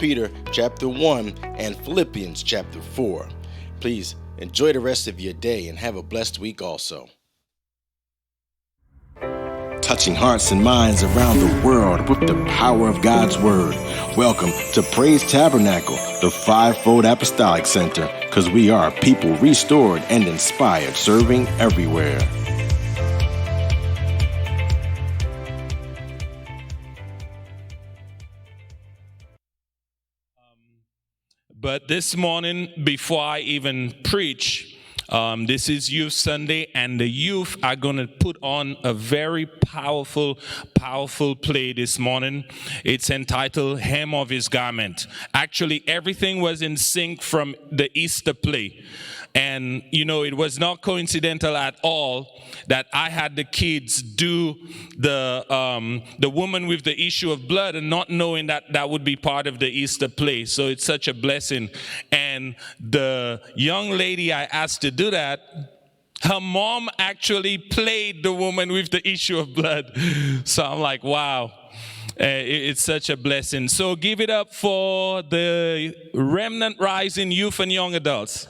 Peter chapter 1 and Philippians chapter 4. Please enjoy the rest of your day and have a blessed week also. Touching hearts and minds around the world with the power of God's Word. Welcome to Praise Tabernacle, the Fivefold Apostolic Center, because we are people restored and inspired, serving everywhere. But this morning, before I even preach, this is Youth Sunday, and the youth are going to put on a very powerful play this morning. It's entitled Hem of His Garment. Actually, everything was in sync from the Easter play. And, you know, it was not coincidental at all that I had the kids do the woman with the issue of blood and not knowing that that would be part of the Easter play. So it's such a blessing. And the young lady I asked to do that, her mom actually played the woman with the issue of blood. So I'm like, wow. It's such a blessing. So give it up for the Remnant Rising Youth and Young Adults.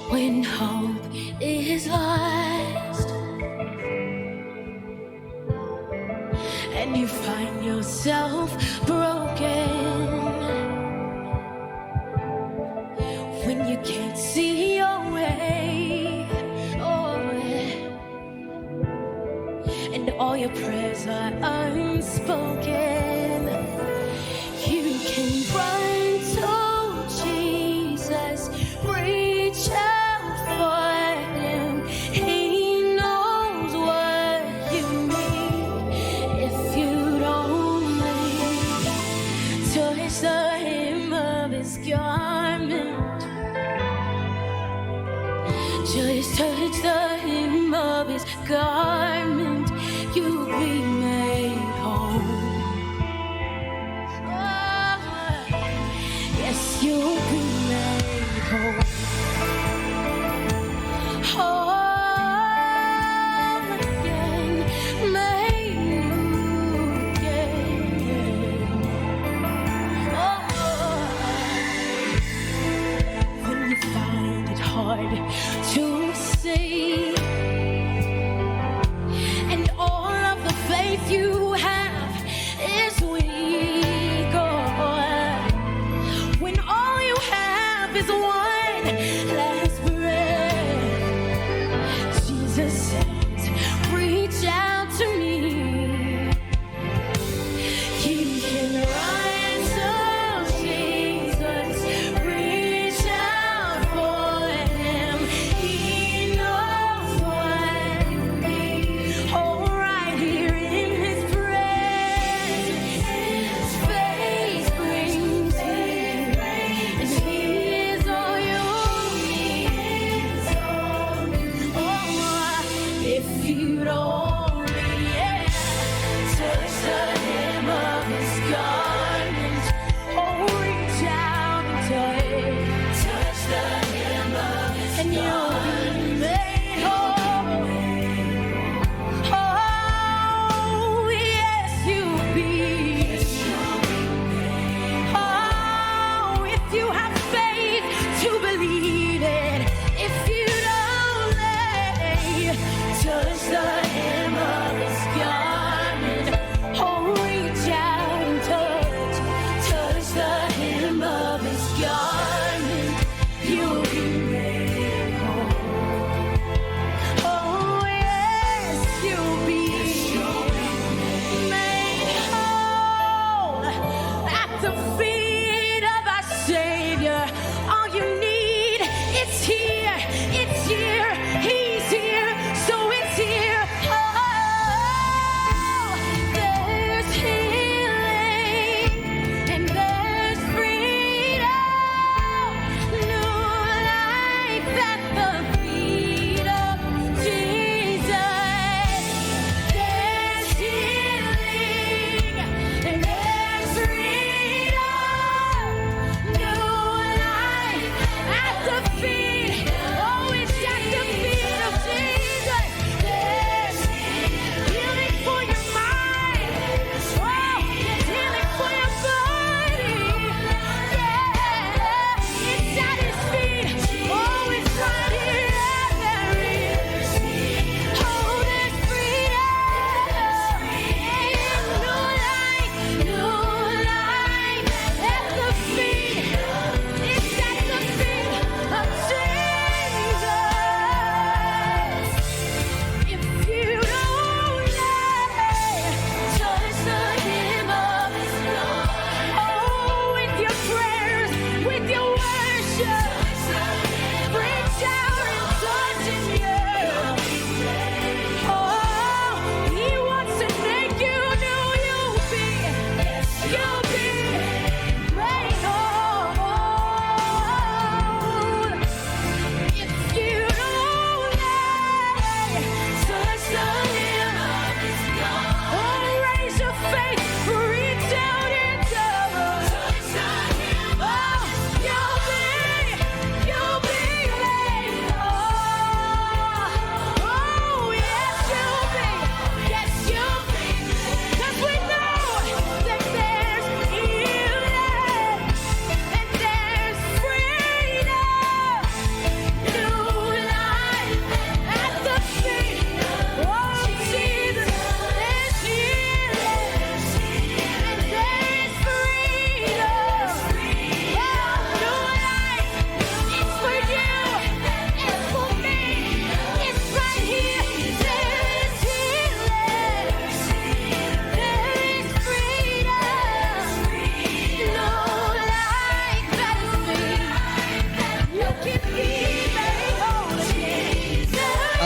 When hope is lost and you find yourself broken, when you can't see your way, and all your prayers are unspoken, you can run to Jesus, reach out. Just touch the hem of his garment, you'll be made whole. Oh, yes, you'll be made whole. Whole again, made new again. Oh, when you find it hard to see, and all of the faith you have is weak, when all you have is one last breath, Jesus says, reach out to me. You can run to Jesus, reach out for him. He knows what you need. Oh, right here in his presence, his face brings healing, and he is all you need. Oh,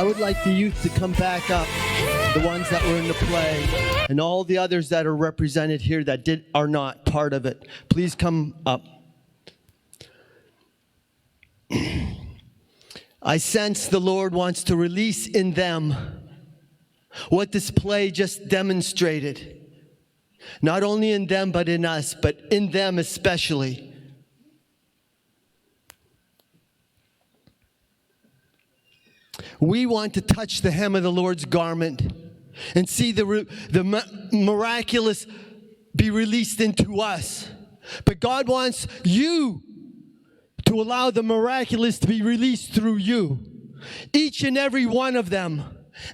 I would like the youth to come back up, the ones that were in the play, and all the others that are represented here that are not part of it. Please come up. I sense the Lord wants to release in them what this play just demonstrated. Not only in them, but in us, but in them especially. We want to touch the hem of the Lord's garment and see the miraculous be released into us. But God wants you to allow the miraculous to be released through you, each and every one of them.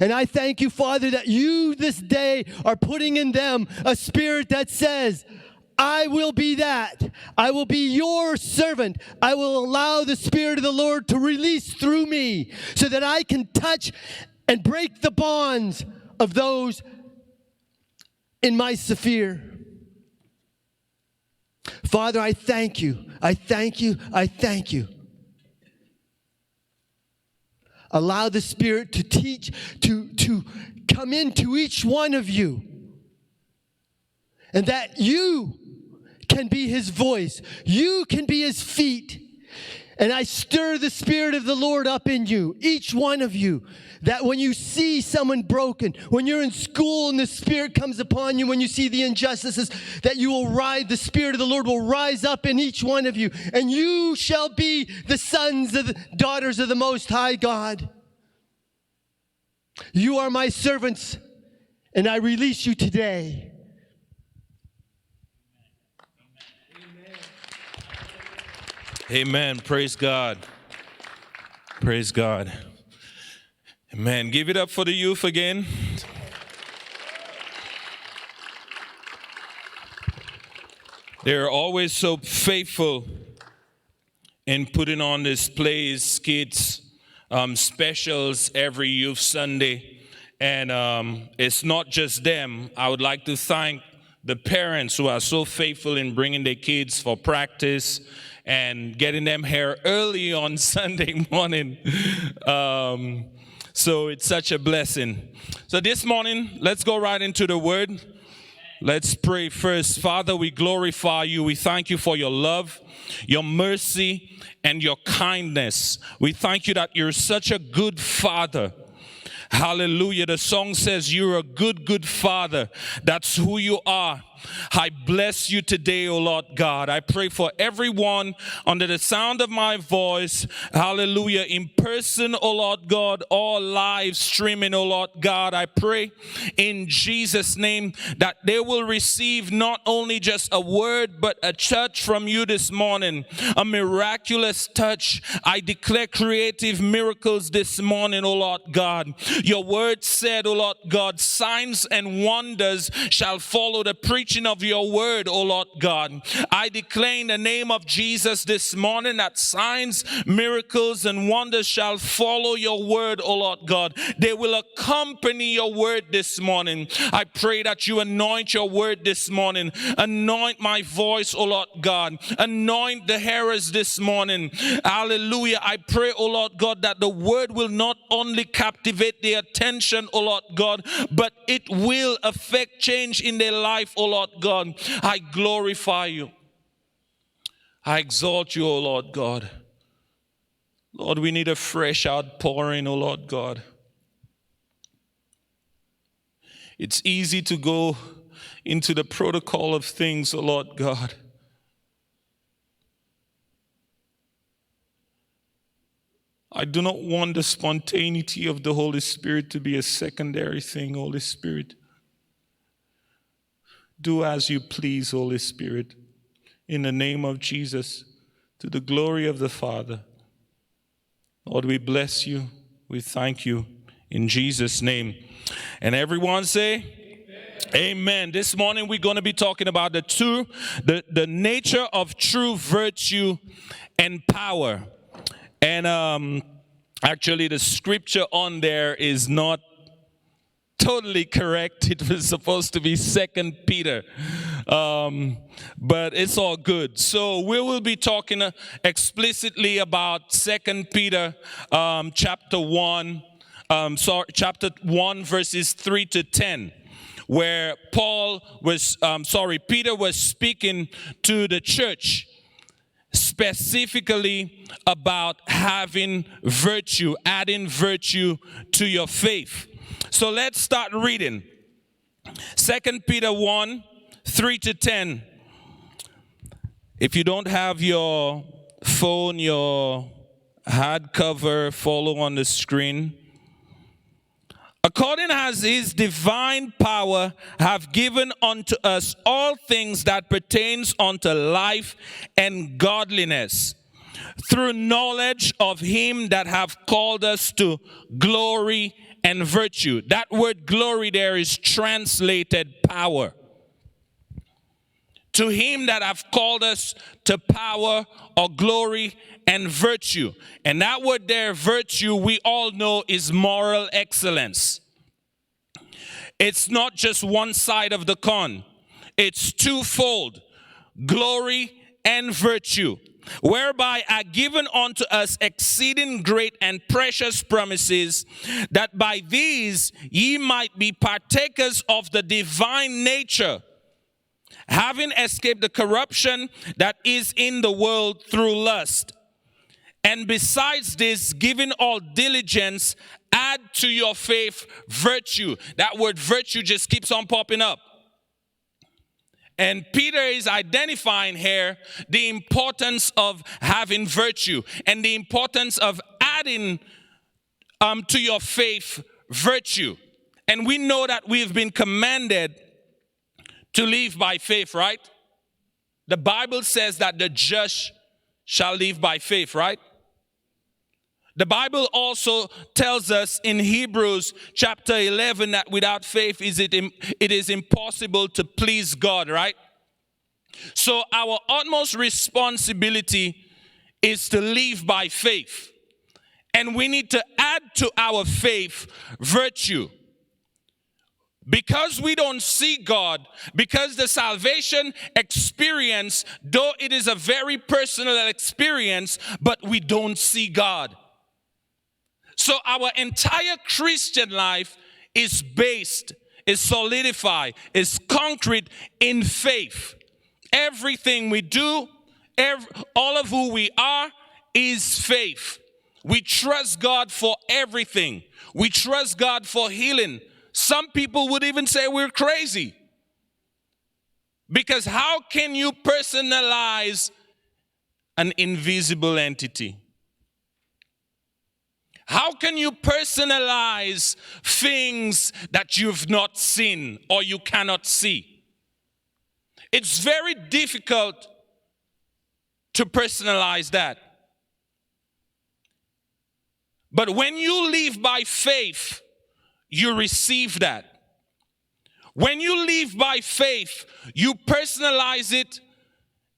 And I thank you, Father, that you this day are putting in them a spirit that says, I will be that. I will be your servant. I will allow the Spirit of the Lord to release through me so that I can touch and break the bonds of those in my sphere. Father, I thank you. I thank you. I thank you. Allow the Spirit to teach, to come into each one of you. And that you can be his voice. You can be his feet. And I stir the Spirit of the Lord up in you, each one of you, that when you see someone broken, when you're in school and the Spirit comes upon you, when you see the injustices, that you will rise, the Spirit of the Lord will rise up in each one of you, and you shall be the sons of the daughters of the Most High God. You are my servants, and I release you today. Amen. Praise God. Praise God. Amen. Give it up for the youth again. They're always so faithful in putting on these plays, skits, specials every youth Sunday. And it's not just them. I would like to thank the parents who are so faithful in bringing their kids for practice and getting them here early on Sunday morning. So it's such a blessing. So this morning, let's go right into the Word. Let's pray first. Father, we glorify you. We thank you for your love, your mercy, and your kindness. We thank you that you're such a good Father. Hallelujah. The song says you're a good, good Father. That's who you are. I bless you today, O Lord God. I pray for everyone under the sound of my voice. Hallelujah. In person, O Lord God, or live streaming, O Lord God. I pray in Jesus' name that they will receive not only just a word, but a touch from you this morning. A miraculous touch. I declare creative miracles this morning, O Lord God. Your word said, O Lord God, signs and wonders shall follow the preaching of your word, O Lord God. I declare in the name of Jesus this morning that signs, miracles, and wonders shall follow your word, O Lord God. They will accompany your word this morning. I pray that you anoint your word this morning. Anoint my voice, O Lord God. Anoint the hearers this morning. Hallelujah. I pray, O Lord God, that the word will not only captivate their attention, O Lord God, but it will affect change in their life, O Lord God. I glorify you. I exalt you, O Lord God. Lord, we need a fresh outpouring, O Lord God. It's easy to go into the protocol of things, O Lord God. I do not want the spontaneity of the Holy Spirit to be a secondary thing, Holy Spirit. Do as you please, Holy Spirit, in the name of Jesus, to the glory of the Father. Lord, we bless you. We thank you in Jesus' name. And everyone say, Amen. This morning we're going to be talking about the nature of true virtue and power. And actually the scripture on there is not totally correct. It was supposed to be 2 Peter. But it's all good. So we will be talking explicitly about 2 Peter chapter 1. chapter 1, verses 3 to 10, where Peter was speaking to the church specifically about having virtue, adding virtue to your faith. So let's start reading. 2 Peter 1, 3 to 10. If you don't have your phone, your hardcover, follow on the screen. According as his divine power have given unto us all things that pertains unto life and godliness, through knowledge of him that have called us to glory and virtue. That word glory there is translated power. To him that have called us to power or glory and virtue. And that word there, virtue, we all know is moral excellence. It's not just one side of the coin. It's twofold, glory and virtue, whereby are given unto us exceeding great and precious promises, that by these ye might be partakers of the divine nature, having escaped the corruption that is in the world through lust. And besides this, giving all diligence, add to your faith virtue. That word virtue just keeps on popping up. And Peter is identifying here the importance of having virtue and the importance of adding to your faith virtue. And we know that we've been commanded to live by faith, right? The Bible says that the just shall live by faith, right? The Bible also tells us in Hebrews chapter 11 that without faith it is impossible to please God, right? So our utmost responsibility is to live by faith. And we need to add to our faith virtue. Because we don't see God, because the salvation experience, though it is a very personal experience, but we don't see God. So our entire Christian life is based, is solidified, is concrete in faith. Everything we do, all of who we are is faith. We trust God for everything. We trust God for healing. Some people would even say we're crazy. Because how can you personalize an invisible entity? How can you personalize things that you've not seen or you cannot see? It's very difficult to personalize that. But when you live by faith, you receive that. When you live by faith, you personalize it,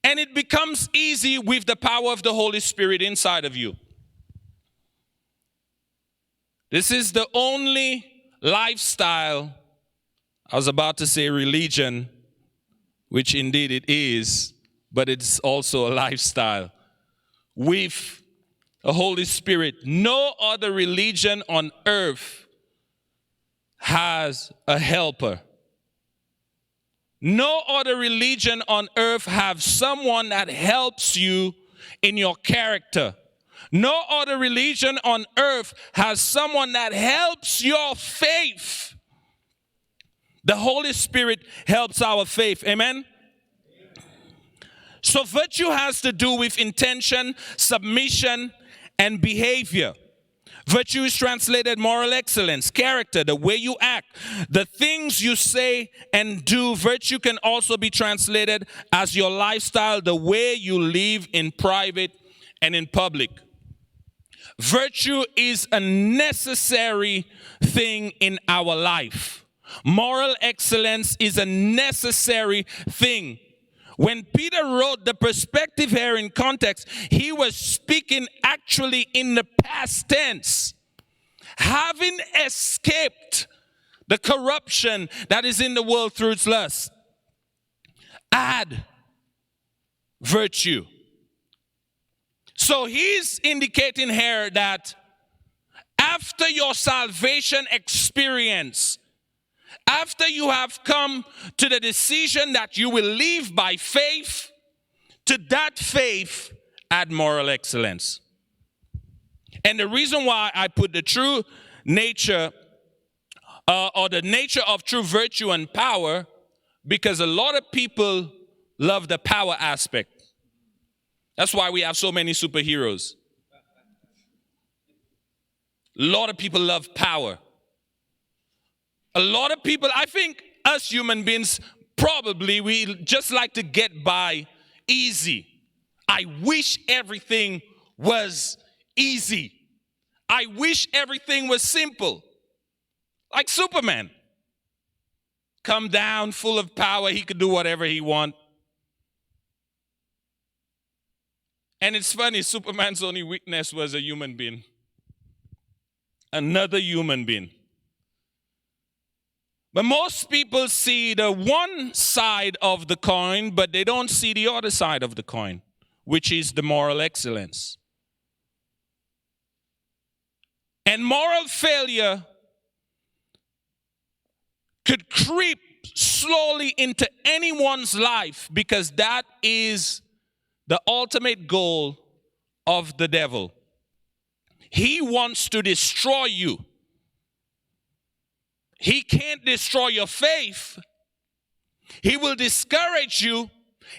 and it becomes easy with the power of the Holy Spirit inside of you. This is the only lifestyle, I was about to say religion, which indeed it is, but it's also a lifestyle. With the Holy Spirit, no other religion on earth has a helper. No other religion on earth has someone that helps you in your character. No other religion on earth has someone that helps your faith. The Holy Spirit helps our faith. Amen? So virtue has to do with intention, submission, and behavior. Virtue is translated moral excellence, character, the way you act, the things you say and do. Virtue can also be translated as your lifestyle, the way you live in private and in public. Virtue is a necessary thing in our life. Moral excellence is a necessary thing. When Peter wrote the perspective here in context, he was speaking actually in the past tense. Having escaped the corruption that is in the world through its lust, add virtue. So he's indicating here that After your salvation experience, after you have come to the decision that you will live by faith, to that faith add moral excellence. And the reason why I put the true nature or the nature of true virtue and power, because a lot of people love the power aspect. That's why we have so many superheroes. A lot of people love power. A lot of people, I think us human beings, probably we just like to get by easy. I wish everything was easy. I wish everything was simple. Like Superman. Come down full of power. He could do whatever he wants. And it's funny, Superman's only weakness was a human being. Another human being. But most people see the one side of the coin, but they don't see the other side of the coin, which is the moral excellence. And moral failure could creep slowly into anyone's life, because that is the ultimate goal of the devil. He wants to destroy you. He can't destroy your faith. He will discourage you.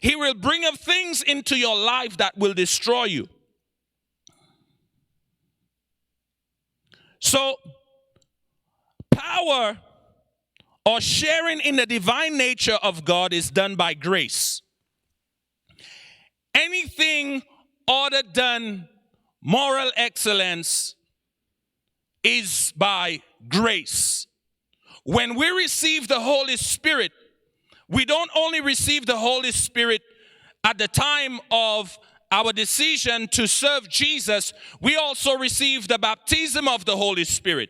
He will bring up things into your life that will destroy you. So, power or sharing in the divine nature of God is done by grace. Anything other than moral excellence is by grace. When we receive the Holy Spirit, we don't only receive the Holy Spirit at the time of our decision to serve Jesus, we also receive the baptism of the Holy Spirit.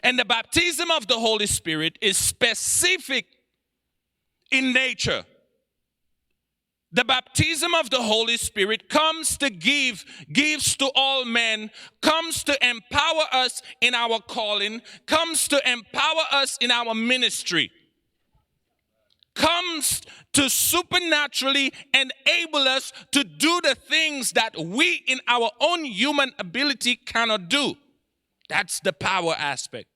And the baptism of the Holy Spirit is specific in nature. The baptism of the Holy Spirit comes to gives to all men, comes to empower us in our calling, comes to empower us in our ministry, comes to supernaturally enable us to do the things that we in our own human ability cannot do. That's the power aspect.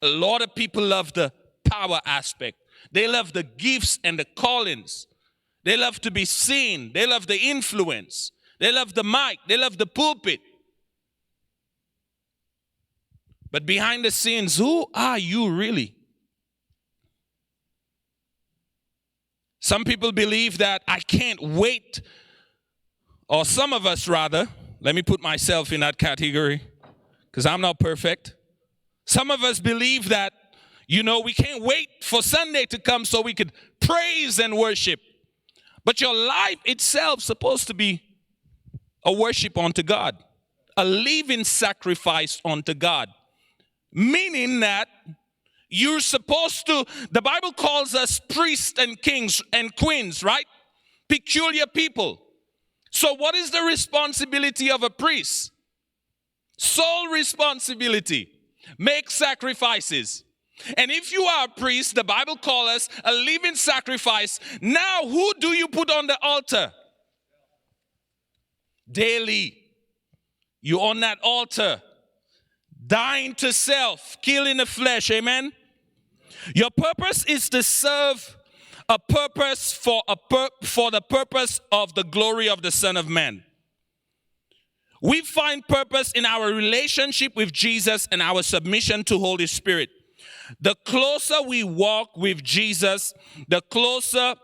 A lot of people love the power aspect. They love the gifts and the callings. They love to be seen. They love the influence. They love the mic. They love the pulpit. But behind the scenes, who are you really? Some people believe that I can't wait, or some of us rather, let me put myself in that category, because I'm not perfect. Some of us believe that, we can't wait for Sunday to come so we could praise and worship. But your life itself is supposed to be a worship unto God, a living sacrifice unto God. Meaning that you're supposed to, the Bible calls us priests and kings and queens, right? Peculiar people. So what is the responsibility of a priest? Sole responsibility. Make sacrifices. And if you are a priest, the Bible calls us a living sacrifice. Now, who do you put on the altar? Daily. You on that altar. Dying to self, killing the flesh, amen? Your purpose is to serve a purpose for the purpose of the glory of the Son of Man. We find purpose in our relationship with Jesus and our submission to Holy Spirit. The closer we walk with Jesus, the closer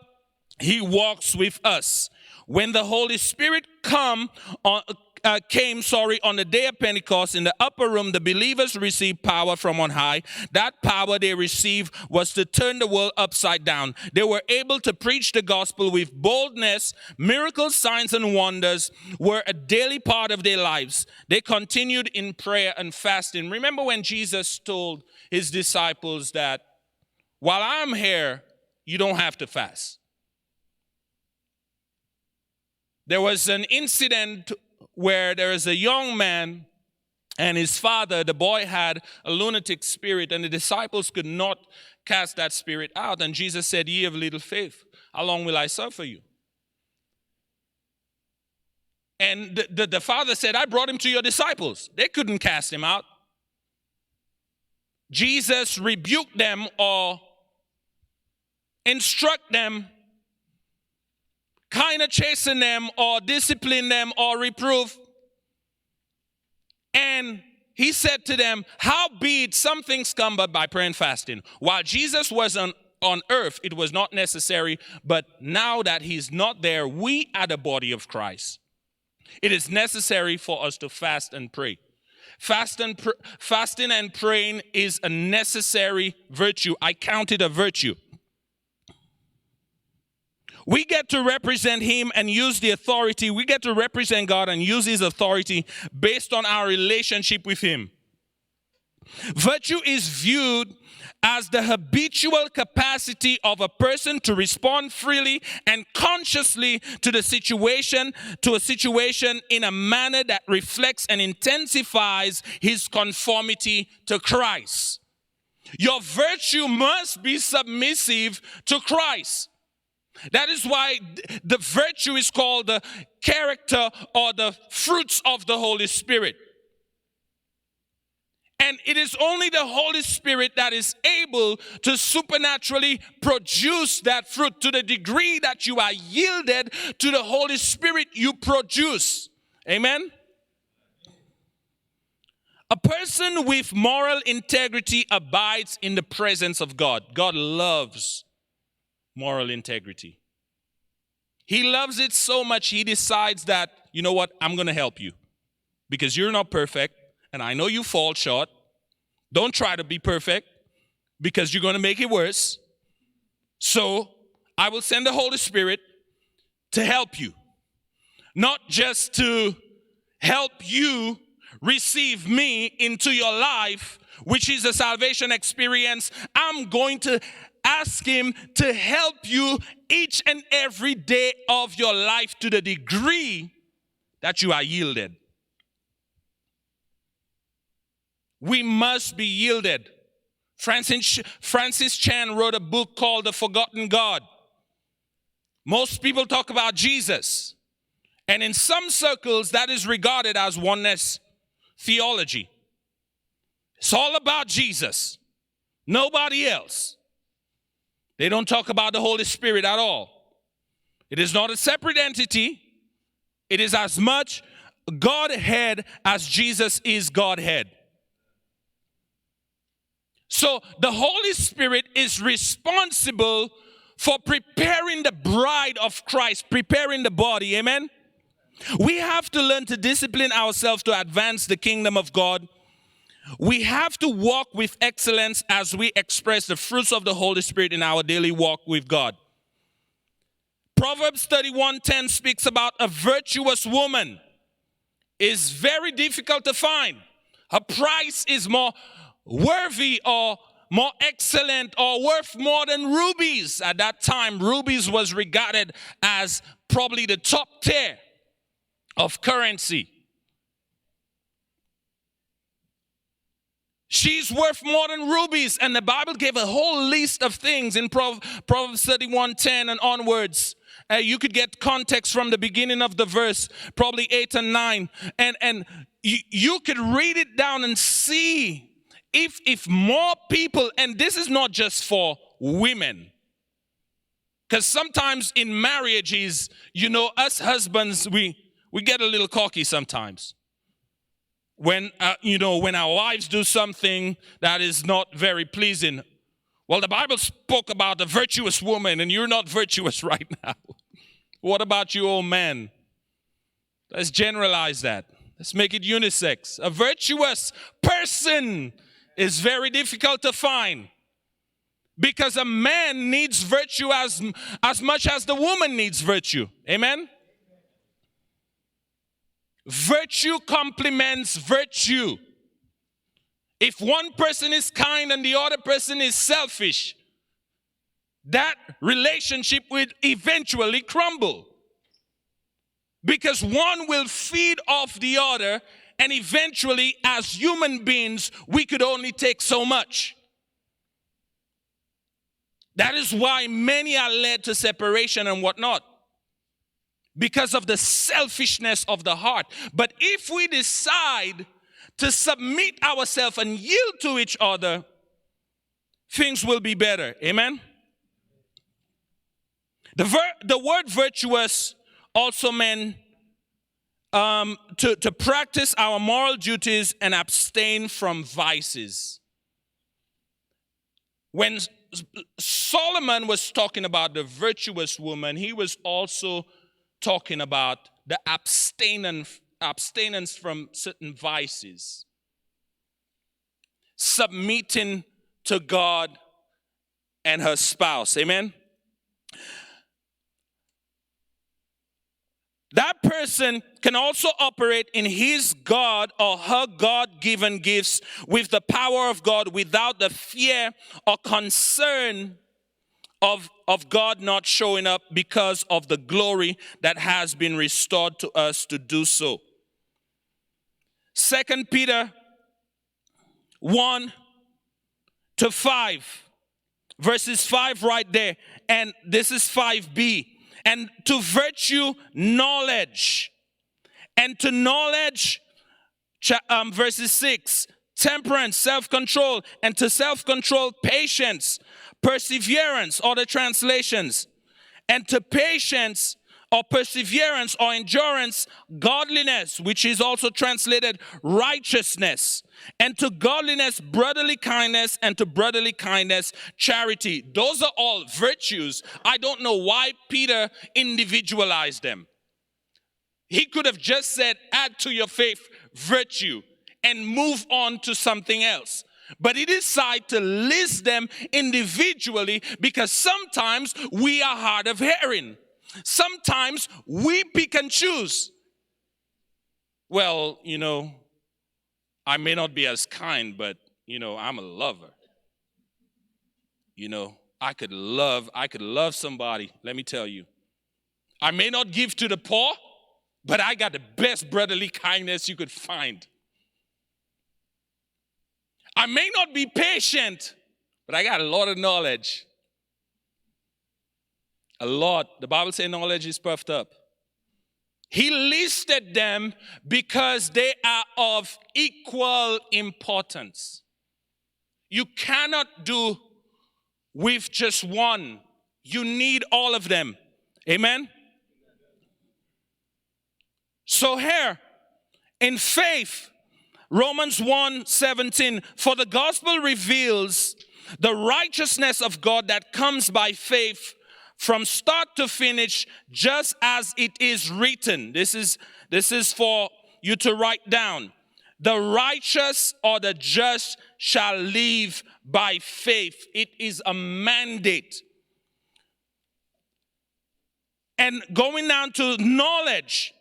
he walks with us. When the Holy Spirit came on the day of Pentecost, in the upper room, the believers received power from on high. That power they received was to turn the world upside down. They were able to preach the gospel with boldness. Miracles, signs, and wonders were a daily part of their lives. They continued in prayer and fasting. Remember when Jesus told his disciples that while I'm here, you don't have to fast. There was an incident where there is a young man, And his father, the boy, had a lunatic spirit, and the disciples could not cast that spirit out. And Jesus said, "Ye of little faith, how long will I suffer you?" And the father said, "I brought him to your disciples. They couldn't cast him out." Jesus rebuked them or instruct them, kind of chasten them or discipline them or reprove. And he said to them, "Howbeit some things come but by prayer and fasting." While Jesus was on earth, it was not necessary. But now that he's not there, we are the body of Christ. It is necessary for us to fast and pray. Fasting and praying is a necessary virtue. I count it a virtue. We get to represent him and use the authority. We get to represent God and use his authority based on our relationship with him. Virtue is viewed as the habitual capacity of a person to respond freely and consciously to a situation in a manner that reflects and intensifies his conformity to Christ. Your virtue must be submissive to Christ. That is why the virtue is called the character or the fruits of the Holy Spirit. And it is only the Holy Spirit that is able to supernaturally produce that fruit. To the degree that you are yielded to the Holy Spirit, you produce. Amen? A person with moral integrity abides in the presence of God. God loves moral integrity. He loves it so much, he decides that, you know what, I'm going to help you. Because you're not perfect, and I know you fall short. Don't try to be perfect, because you're going to make it worse. So, I will send the Holy Spirit to help you. Not just to help you receive me into your life, which is a salvation experience. I'm going to ask him to help you each and every day of your life to the degree that you are yielded. We must be yielded. Francis Chan wrote a book called The Forgotten God. Most people talk about Jesus. And in some circles, that is regarded as oneness theology. It's all about Jesus. Nobody else. They don't talk about the Holy Spirit at all. It is not a separate entity. It is as much Godhead as Jesus is Godhead. So the Holy Spirit is responsible for preparing the bride of Christ, preparing the body. Amen? We have to learn to discipline ourselves to advance the kingdom of God. We have to walk with excellence as we express the fruits of the Holy Spirit in our daily walk with God. Proverbs 31:10 speaks about a virtuous woman is very difficult to find. Her price is more worthy or more excellent or worth more than rubies. At that time, rubies was regarded as probably the top tier of currency. She's worth more than rubies. And the Bible gave a whole list of things in Proverbs 31:10 and onwards. You could get context from the beginning of the verse, probably 8 and 9. And you could read it down and see if more people, and this is not just for women. Because sometimes in marriages, us husbands, we get a little cocky sometimes. When our wives do something that is not very pleasing. Well, the Bible spoke about a virtuous woman, and you're not virtuous right now. What about you, old man? Let's generalize that. Let's make it unisex. A virtuous person is very difficult to find. Because a man needs virtue as much as the woman needs virtue. Amen? Virtue complements virtue. If one person is kind and the other person is selfish, that relationship will eventually crumble. Because one will feed off the other And eventually, as human beings, we could only take so much. That is why many are led to separation and whatnot, because of the selfishness of the heart. But if we decide to submit ourselves and yield to each other, things will be better. Amen? The word virtuous also meant to practice our moral duties and abstain from vices. When Solomon was talking about the virtuous woman, he was also talking about the abstinence from certain vices, submitting to God and her spouse. Amen? That person can also operate in his God or her God-given gifts with the power of God without the fear or concern of God not showing up because of the glory that has been restored to us to do so. 2 Peter 1 to 5, verses 5 right there, and this is 5b. And to virtue, knowledge. And to knowledge, verses 6, temperance, self-control. And to self-control, patience, perseverance, or the translations. And to patience, or perseverance, or endurance, godliness, which is also translated righteousness. And to godliness, brotherly kindness, and to brotherly kindness, charity. Those are all virtues. I don't know why Peter individualized them. He could have just said, add to your faith virtue, and move on to something else. But he decided to list them individually because sometimes we are hard of hearing. Sometimes we pick and choose. Well, I may not be as kind, but, I'm a lover. I could love somebody, let me tell you. I may not give to the poor, but I got the best brotherly kindness you could find. I may not be patient, but I got a lot of knowledge. A lot. The Bible says knowledge is puffed up. He listed them because they are of equal importance. You cannot do with just one. You need all of them. Amen? So here, in faith, Romans 1:17, for the gospel reveals the righteousness of God that comes by faith from start to finish, just as it is written. This is for you to write down. The righteous or the just shall live by faith. It is a mandate. And going down to knowledge,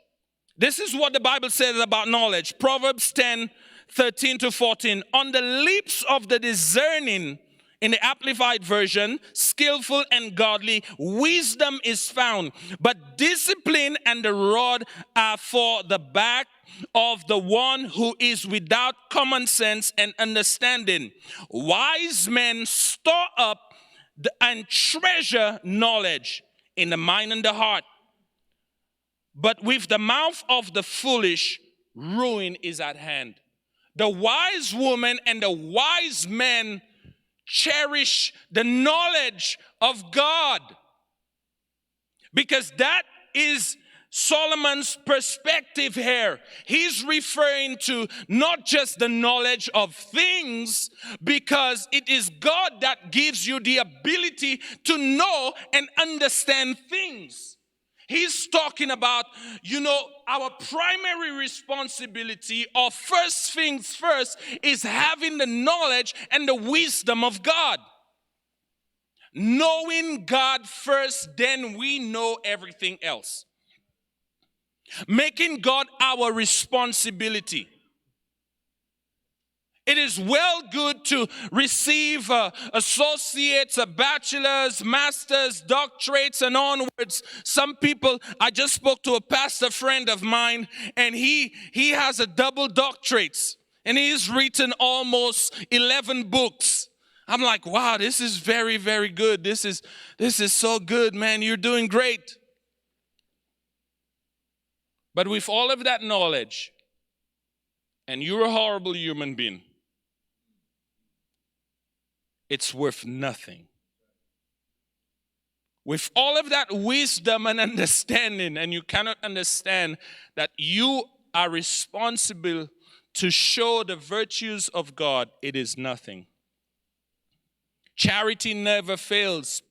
this is what the Bible says about knowledge. Proverbs 10:13 to 14. On the lips of the discerning, in the Amplified Version, skillful and godly, wisdom is found. But discipline and the rod are for the back of the one who is without common sense and understanding. Wise men store up and treasure knowledge in the mind and the heart. But with the mouth of the foolish, ruin is at hand. The wise woman and the wise man cherish the knowledge of God, because that is Solomon's perspective here. He's referring to not just the knowledge of things, because it is God that gives you the ability to know and understand things. He's talking about, our primary responsibility, or first things first, is having the knowledge and the wisdom of God. Knowing God first, then we know everything else. Making God our responsibility. It is well good to receive associates, bachelors, masters, doctorates, and onwards. Some people, I just spoke to a pastor friend of mine, and he has a double doctorates, and he's written almost 11 books. I'm like, wow, this is very, very good. This is so good, man. You're doing great. But with all of that knowledge, and you're a horrible human being, it's worth nothing. With all of that wisdom and understanding, and you cannot understand that you are responsible to show the virtues of God, it is nothing. Charity never fails.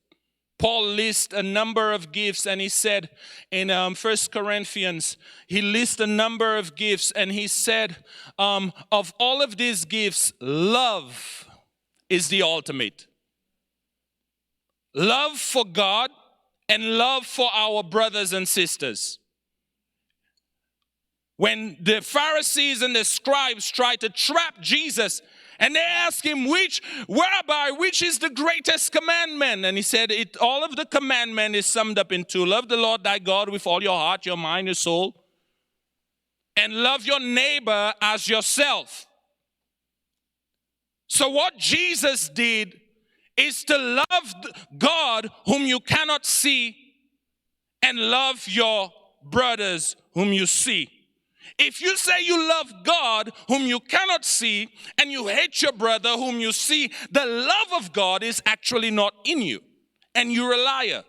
Paul lists a number of gifts, and he said in 1 Corinthians, he lists a number of gifts, and he said, of all of these gifts, love is the ultimate. Love for God and love for our brothers and sisters. When the Pharisees and the scribes tried to trap Jesus, and they asked him, which is the greatest commandment? And he said, all of the commandment is summed up in two. Love the Lord thy God with all your heart, your mind, your soul. And love your neighbor as yourself. So what Jesus did is to love God whom you cannot see and love your brothers whom you see. If you say you love God whom you cannot see and you hate your brother whom you see, the love of God is actually not in you, and you're a liar.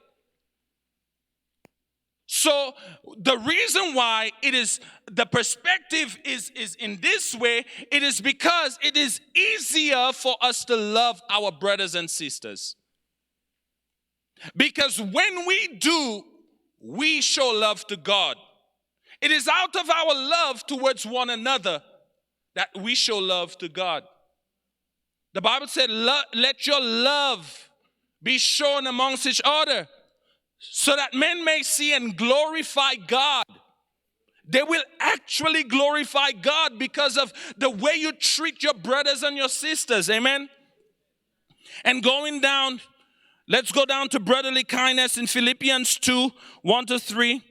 So the reason why the perspective is in this way, it is because it is easier for us to love our brothers and sisters. Because when we do, we show love to God. It is out of our love towards one another that we show love to God. The Bible said, let your love be shown amongst each other, so that men may see and glorify God. They will actually glorify God because of the way you treat your brothers and your sisters. Amen? And going down, let's go down to brotherly kindness in Philippians 2, 1-3.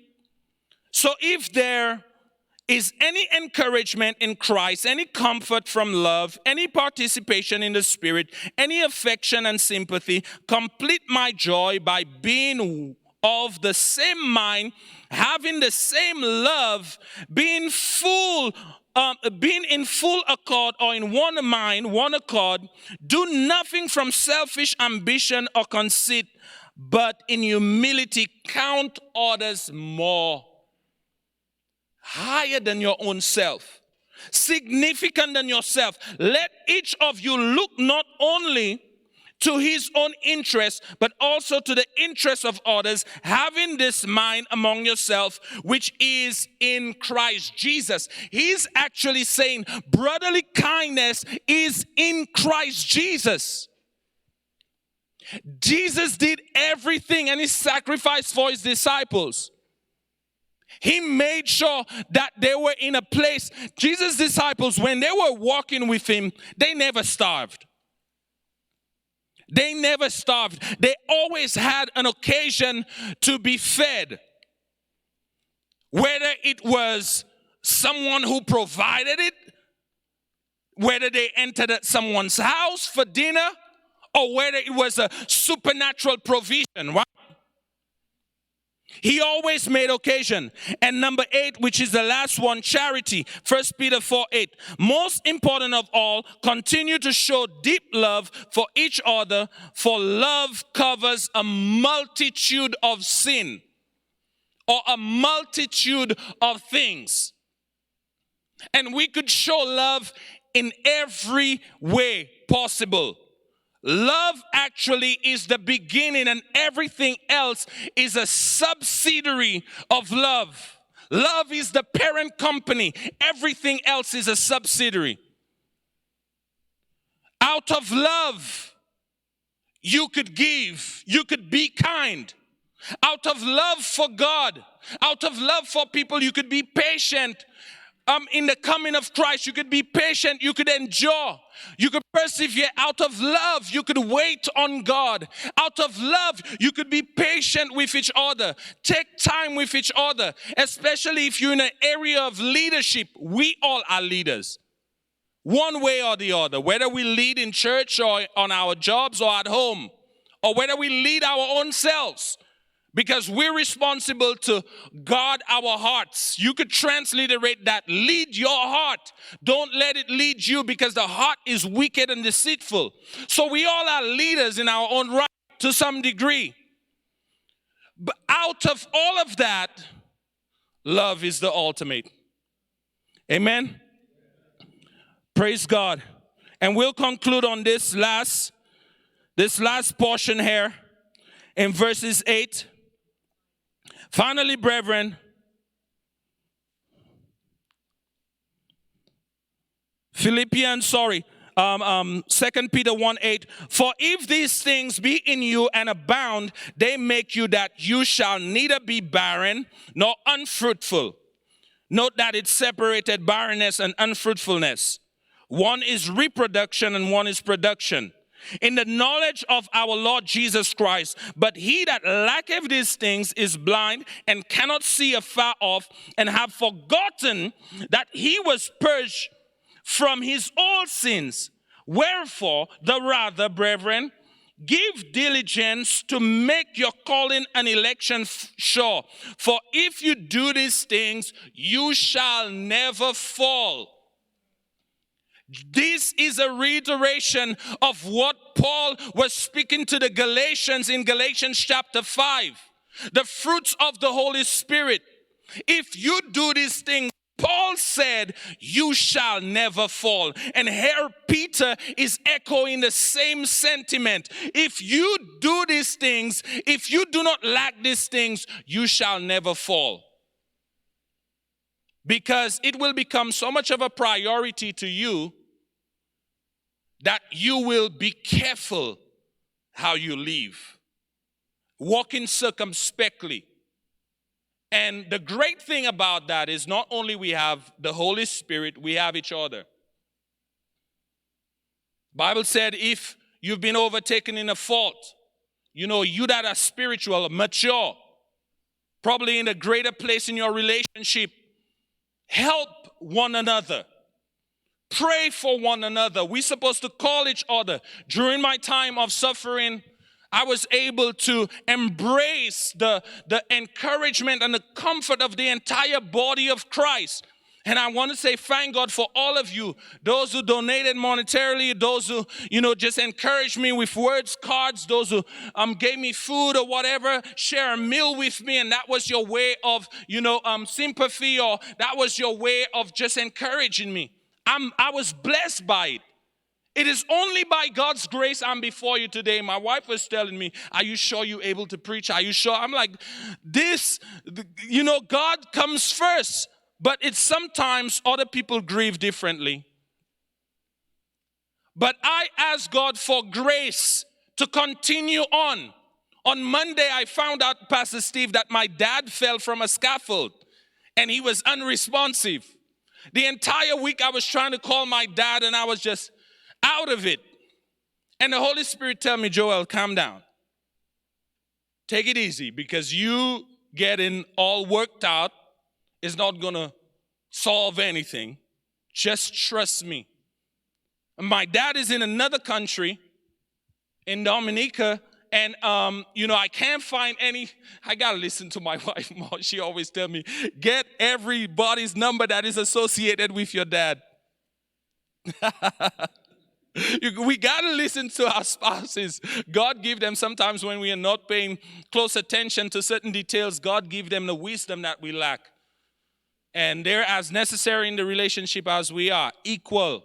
So if there is any encouragement in Christ, any comfort from love, any participation in the Spirit, any affection and sympathy, complete my joy by being of the same mind, having the same love, being in full accord or in one mind, one accord. Do nothing from selfish ambition or conceit, but in humility count others more higher than your own self, significant than yourself. Let each of you look not only to his own interest, but also to the interest of others, having this mind among yourself, which is in Christ Jesus. He's actually saying brotherly kindness is in Christ Jesus. Jesus did everything, and he sacrificed for his disciples. He made sure that they were in a place. Jesus' disciples, when they were walking with him, they never starved. They never starved. They always had an occasion to be fed. Whether it was someone who provided it, whether they entered someone's house for dinner, or whether it was a supernatural provision, right? He always made occasion. And number 8, which is the last one, charity. 1 Peter 4:8. Most important of all, continue to show deep love for each other, for love covers a multitude of sin, or a multitude of things. And we could show love in every way possible. Love actually is the beginning, and everything else is a subsidiary of love. Love is the parent company. Everything else is a subsidiary. Out of love, you could give. You could be kind. Out of love for God, out of love for people, you could be patient. in the coming of Christ. You could be patient. You could endure. You could persevere out of love. You could wait on God. Out of love, you could be patient with each other. Take time with each other, especially if you're in an area of leadership. We all are leaders, one way or the other, whether we lead in church or on our jobs or at home, or whether we lead our own selves. Because we're responsible to guard our hearts. You could transliterate that. Lead your heart. Don't let it lead you, because the heart is wicked and deceitful. So we all are leaders in our own right to some degree. But out of all of that, love is the ultimate. Amen? Praise God. And we'll conclude on this last portion here in verses 8. Finally, brethren, Philippians, 2 Peter 1:8. For if these things be in you and abound, they make you that you shall neither be barren nor unfruitful. Note that it's separated, barrenness and unfruitfulness. One is reproduction and one is production. In the knowledge of our Lord Jesus Christ. But he that lacketh these things is blind and cannot see afar off, and have forgotten that he was purged from his old sins. Wherefore, the rather, brethren, give diligence to make your calling and election sure. For if you do these things, you shall never fall. This is a reiteration of what Paul was speaking to the Galatians in Galatians chapter 5. The fruits of the Holy Spirit. If you do these things, Paul said, you shall never fall. And here Peter is echoing the same sentiment. If you do these things, if you do not lack these things, you shall never fall. Because it will become so much of a priority to you that you will be careful how you live, walking circumspectly. And the great thing about that is not only we have the Holy Spirit, we have each other. Bible said if you've been overtaken in a fault, you that are spiritual, mature, probably in a greater place in your relationship, help one another. Pray for one another. We're supposed to call each other. During my time of suffering, I was able to embrace the encouragement and the comfort of the entire body of Christ. And I want to say thank God for all of you, those who donated monetarily, those who, just encouraged me with words, cards, those who gave me food or whatever, share a meal with me, and that was your way of, sympathy, or that was your way of just encouraging me. I was blessed by it. It is only by God's grace I'm before you today. My wife was telling me, are you sure you're able to preach? Are you sure? I'm like, God comes first. But it's sometimes other people grieve differently. But I ask God for grace to continue on. On Monday, I found out, Pastor Steve, that my dad fell from a scaffold and he was unresponsive. The entire week I was trying to call my dad and I was just out of it. And the Holy Spirit told me, Joel, calm down. Take it easy, because you getting all worked out is not going to solve anything. Just trust me. My dad is in another country, in Dominica, and, I can't find any. I got to listen to my wife more. She always tell me, get everybody's number that is associated with your dad. We got to listen to our spouses. God give them, sometimes when we are not paying close attention to certain details, God give them the wisdom that we lack. And they're as necessary in the relationship as we are, equal.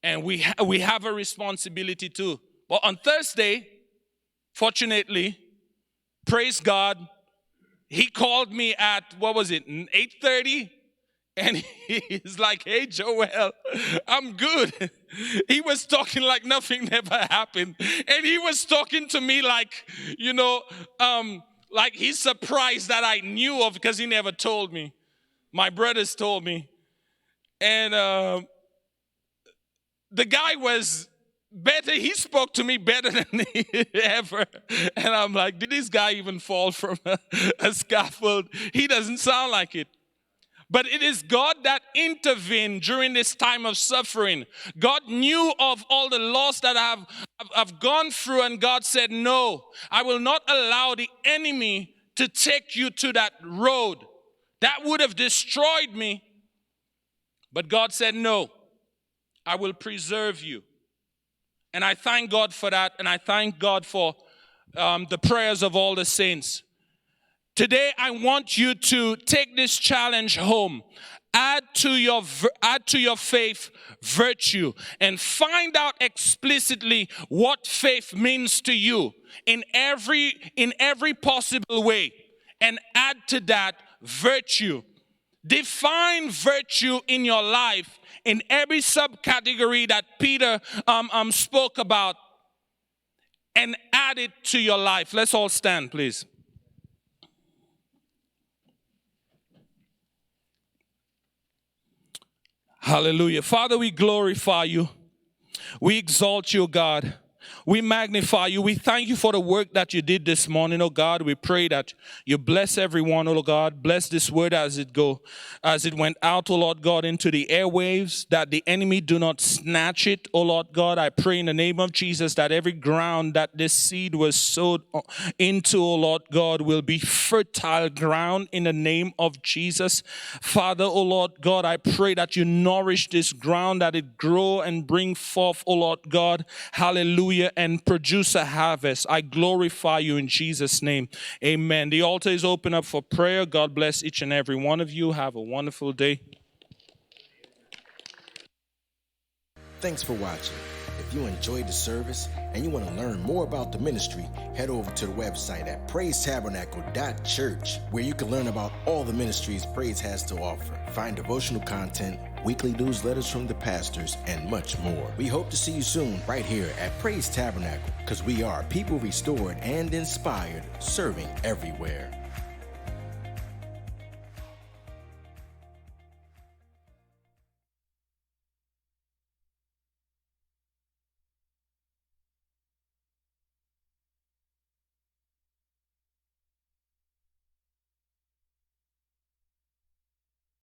And we have a responsibility too. But on Thursday, fortunately, praise God, he called me at, 8:30? And he's like, hey, Joel, I'm good. He was talking like nothing ever happened. And he was talking to me like, like he's surprised that I knew of, because he never told me. My brothers told me. And the guy was better. He spoke to me better than ever. And I'm like, did this guy even fall from a scaffold? He doesn't sound like it. But it is God that intervened during this time of suffering. God knew of all the loss that I've gone through, and God said, no, I will not allow the enemy to take you to that road. That would have destroyed me. But God said, no, I will preserve you. And I thank God for that, and I thank God for the prayers of all the saints. Today, I want you to take this challenge home. Add to your faith virtue, and find out explicitly what faith means to you in every possible way, and add to that virtue. Define virtue in your life in every subcategory that Peter spoke about, and add it to your life. Let's all stand, please. Hallelujah. Father, we glorify you. We exalt you, God. We magnify you. We thank you for the work that you did this morning, oh God. We pray that you bless everyone, oh God. Bless this word as it went out, oh Lord God, into the airwaves, that the enemy do not snatch it, oh Lord God. I pray in the name of Jesus that every ground that this seed was sowed into, oh Lord God, will be fertile ground in the name of Jesus. Father, oh Lord God, I pray that you nourish this ground, that it grow and bring forth, oh Lord God, hallelujah, and produce a harvest. I glorify you in Jesus' name. Amen. The altar is open up for prayer. God bless each and every one of you. Have a wonderful day. Thanks for watching. If you enjoyed the service and you want to learn more about the ministry, head over to the website at praisetabernacle.church, where you can learn about all the ministries Praise has to offer. Find devotional content, weekly newsletters from the pastors, and much more. We hope to see you soon right here at Praise Tabernacle, because we are people restored and inspired, serving everywhere.